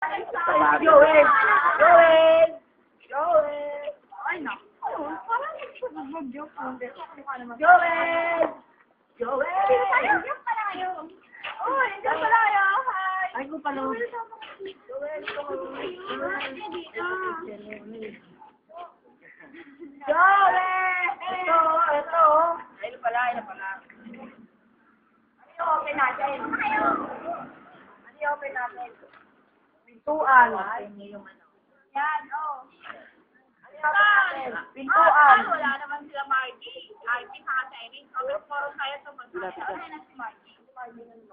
Joel! Joel! Joel! Ay, naku. Parang mag-joke mo. Joel! Joel! Joke pala kayo. Oh, joke pala kayo. Hi. Ay, ko pala. Joel, Joel! Ito. Ayun pala. Ano open natin? Ano open natin? Pintuan. Yan, oh. Ano open natin? Pintuan. Wala naman sila Margie. Ay, saka sa Erin. Puro tayo ito mag-ano si Margie.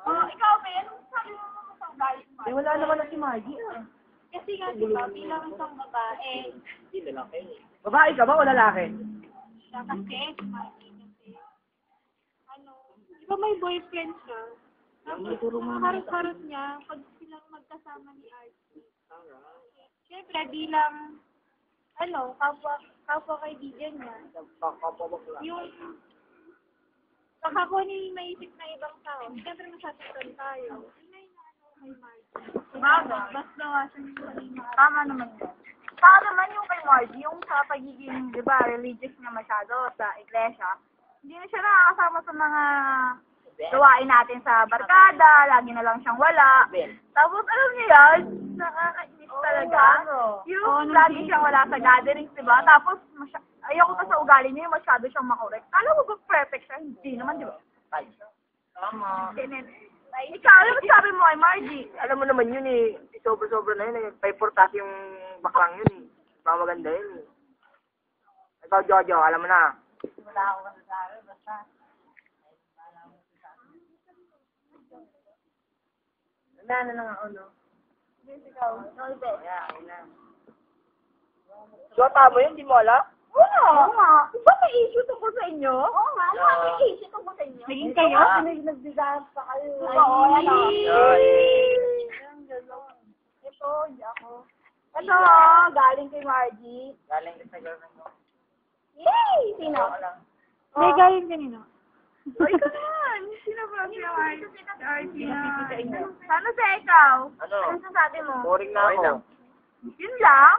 Oh, ikaw, Ben, sabi mo sa galing mo. Wala naman na si Maggie. Kasi nga, di ba, bilang isang babae, Babae ka ba o lalaki? siya kasi, si Margie kasi, ano, di ba may boyfriend siya? Tapos, harap-harap niya, pag silang magkasama ni Archie. Siyempre, bilang, ano, kapwa kaibigan niya, yung, baka ko ni maisip na ibang tao, siyempre masasaktan tayo. May Margie. Basta nawasan yung kanina. Tama naman yun. Saka naman yung kay Margie, yung sa pagiging, di ba, religious niya masyado sa iglesia, hindi na siya nakakasama sa mga gawain natin sa barkada, lagi na lang siyang wala. Tapos, alam niyo yan, nakakainis talaga. Yung lagi siyang wala sa gatherings, di ba? Tapos, ayoko ka sa ugali niya, masyado siyang makorek. Kala mo ba perfect siya? Hindi naman, di ba? Tama. Ikaw, alam mo sabi mo kay Margie? Alam mo naman yun eh. Sobra-sobra na yun eh. Pay-portas yung baklang yun eh. Baka maganda yun eh. Ikaw, Jojo, alam mo na. Wala akong masasabi, basta. Ano na nga, ano? Ikaw, Nolbe. Suwata mo yun, di mo alam? Oo nga. Ba may issue tungkol sa inyo? Oo nga, ano may issue tungkol sa inyo? Naging kayo? Nagbigahan pa kayo. Oo, yan o. Ito, hindi ako. Ito, galing kay Margie. Galing sa girlfriend mo. Yay! Sino? May galing kanino? Ay, ito naman. Sino ba si Sino sa inyo? Sana sa ikaw? Ano? Ano sasabi mo? Boring na ako. Yun lang?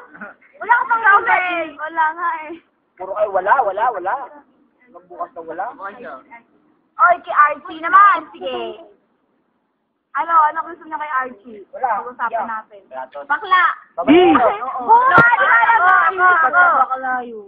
Wala ka pang comment. Wala nga eh. Puro kayo wala. Magbukas na wala. Oy, kay Archie naman. Sige. Ano gusto niya kay Archie? Wala. Pag-usapan natin. Wala to. Bakla. Babae. Oo. Bakla. Ako. Bakla yun.